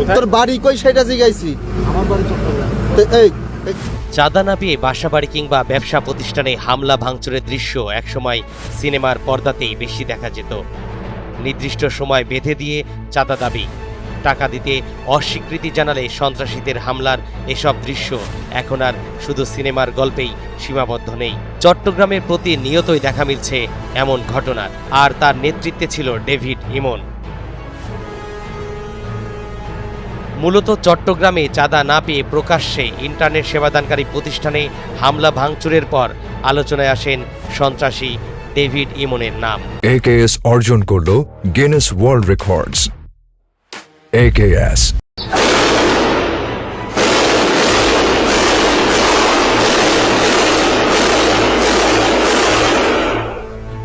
তোর বাড়ি কই সেটা জিজ্ঞাসি। আমার বাড়ি চট্টগ্রাম। চাঁদা না পেয়ে বাসাবাড়ি কিংবা ব্যবসা প্রতিষ্ঠানে হামলা ভাঙচুরের দৃশ্য একসময় সিনেমার পর্দাতেই বেশি দেখা যেত। নির্দিষ্ট সময় বেঁধে দিয়ে চাঁদা দাবি, টাকা দিতে অস্বীকৃতি জানালে সন্ত্রাসীদের হামলার এসব দৃশ্য এখন আর শুধু সিনেমার গল্পেই সীমাবদ্ধ নেই। চট্টগ্রামের প্রতি নিয়তই দেখা মিলছে এমন ঘটনার, আর তার নেতৃত্বে ছিল ডেভিড ইমন। মূলত চট্টগ্রামে চাঁদা না পেয়ে প্রকাশ্যে ইন্টারনেট সেবাদানকারী প্রতিষ্ঠানে হামলা ভাঙচুরের পর আলোচনায় আসেন সন্ত্রাসী ডেভিড ইমনের নাম। AKS অর্জন করল Guinness world records. AKS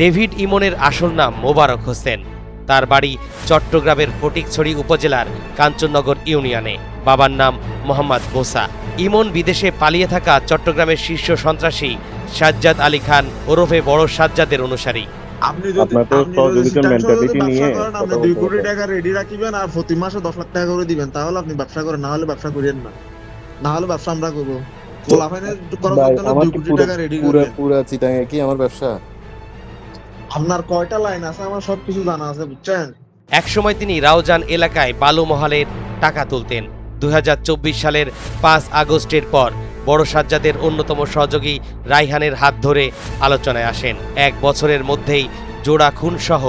David ইমনের আসল নাম মোবারক হোসেন। তার বাড়ি চট্টগ্রামের ফটিকছড়ি উপজেলার কাঞ্চননগর ইউনিয়নে। বাবার নাম মোহাম্মদ বোসা। ইমন বিদেশে পালিয়ে থাকা চট্টগ্রামের শীর্ষ সন্ত্রাসী সাজ্জাদ আলী খান ওরফে বড় সাজ্জাদের অনুসারী। আপনি যদি মেন্টালিটি নিয়ে আপনি 2 কোটি টাকা রেডি রাখিবেন আর প্রতি মাসে 10 লাখ টাকা করে দিবেন, তাহলে আপনি ব্যবসা করেন, না হলে ব্যবসা করেন না। না হলে ব্যবসা আমরা করব। গোলাফাইনের করার জন্য 2 কোটি টাকা রেডি করেন। পুরো চিটাঙ্গে কি আমার ব্যবসা? আপনার কয়টা লাইন আছে আমার সবকিছু জানা আছে, বুঝছেন? একসময় তিনি রাউজান এলাকায় বালু মহলের টাকা তুলতেন। 2024 সালের 5 আগস্টের পর বড় সাজ্জাদের অন্যতম সহযোগী রাইহানের হাত ধরে আলোচনায় আসেন। 1 বছরের মধ্যেই জোড়া খুনসহ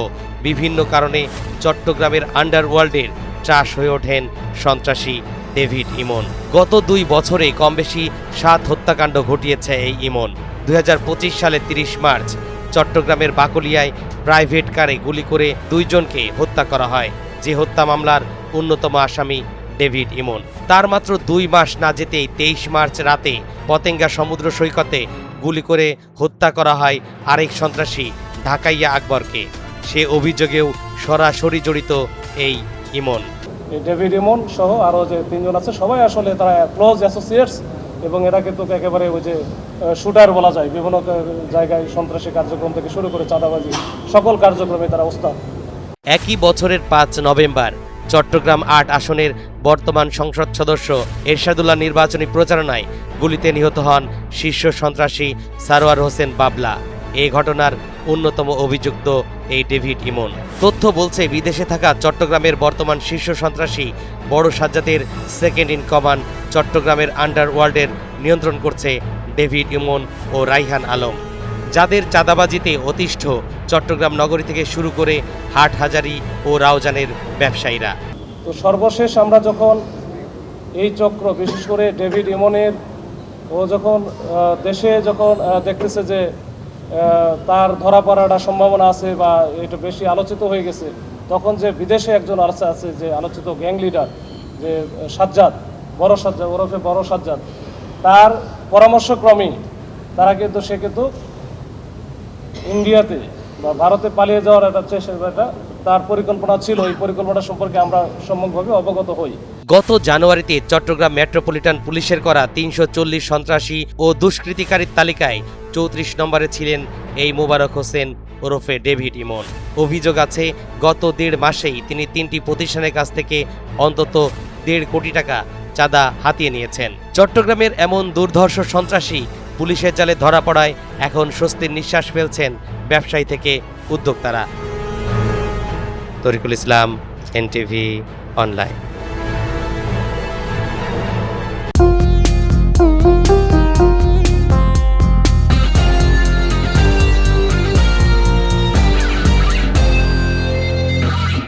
বিভিন্ন কারণে চট্টগ্রামের আন্ডারওয়ার্ল্ডের ত্রাস হয়ে ওঠেন সন্ত্রাসী ডেভিড ইমন। গত 2 বছরে কমবেশি 7 হত্যাকাণ্ড ঘটিয়েছে এই ইমন। 2025 সালের 30 মার্চ চট্টগ্রামের বাকলিয়ায় প্রাইভেট কারে গুলি করে 2 জনকে হত্যা করা হয়, যে হত্যা মামলার অন্যতম আসামি ডেভিড ইমন। তার মাত্র 2 মাস না যেতেই 23 মার্চ রাতে পতেঙ্গা সমুদ্র সৈকতে গুলি করে হত্যা করা হয় আরেক সন্ত্রাসী ঢাকাইয়া আকবরকে। সে অভিযোগেও সরাসরি জড়িত এই ইমন। ডেভিড ইমন সহ আরও যে 3 জন আছে, সবাই আসলে তারা ক্লোজ অ্যাসোসিয়েটস, এবং এরা কিন্তু একেবারে ওই যে শুটার বলা যায়। বিভিন্ন জায়গায় সন্ত্রাসী কার্যক্রম থেকে শুরু করে চাঁদাবাজি সকল কার্যক্রমে তারা ওস্তাদ। একই বছরের 5 নভেম্বর চট্টগ্রাম 8 আসনের বর্তমান সংসদ সদস্য এরশাদুল্লাহ নির্বাচনী প্রচারণায় গুলিতে নিহত হন শীর্ষ সন্ত্রাসী সারোয়ার হোসেন বাবলা। এই ঘটনার অন্যতম অভিযুক্ত এই ডেভিড ইমন। তথ্য বলছে বিদেশে থাকা চট্টগ্রামের বর্তমান শীর্ষ সন্ত্রাসী বড় সাজ্জাদের সেকেন্ড ইন কমান্ড চট্টগ্রামের আন্ডারওয়ার্ল্ডের নিয়ন্ত্রণ করছে ডেভিড ইমন ও রাইহান আলম, যাদের চাঁদাবাজিতে অতিষ্ঠ চট্টগ্রাম নগরী থেকে শুরু করে হাটহাজারী ও রাউজানের ব্যবসায়ীরা। তো সর্বশেষ আমরা যখন এই চক্র, বিশেষ করে ডেভিড ইমনের, ও যখন দেশে যখন দেখতেছে যে তার ধরা পড়ার সম্ভাবনা আছে বা এটা বেশি আলোচিত হয়ে গেছে, তখন যে বিদেশে একজন আছে যে আলোচিত গ্যাং লিডার যে সাজ্জাদ, বড় সাজ্জাদ ওরফে বড় সাজ্জাদ, তার পরামর্শক্রমেই তারা কিন্তু সে কিন্তু ইন্ডিয়াতে বা ভারতে পালিয়ে যাওয়ার একটা তার পরিকল্পনা ছিল। এই পরিকল্পনা সম্পর্কে আমরা সম্যকভাবে অবগত হই। গত জানুয়ারিতে চট্টগ্রাম মেট্রোপলিটন পুলিশের করা 340 সন্ত্রাসী ও দুষ্কৃতিকারীর তালিকায় 34 নম্বরে ছিলেন এই মোবারক হোসেন ওরফে ডেভিড ইমন। অভিযোগ আছে গত 1.5 মাসেই তিনি 3টি প্রতিষ্ঠানের কাছ থেকে অন্তত 1.5 কোটি টাকা চাঁদা হাতিয়ে নিয়েছেন। চট্টগ্রামের এমন দুর্ধর্ষ সন্ত্রাসী পুলিশের জালে ধরা পড়ায় এখন স্বস্তির নিঃশ্বাস ফেলছেন ব্যবসায়ী থেকে উদ্যোক্তারা। তরিকুল ইসলাম, NTV অনলাইন।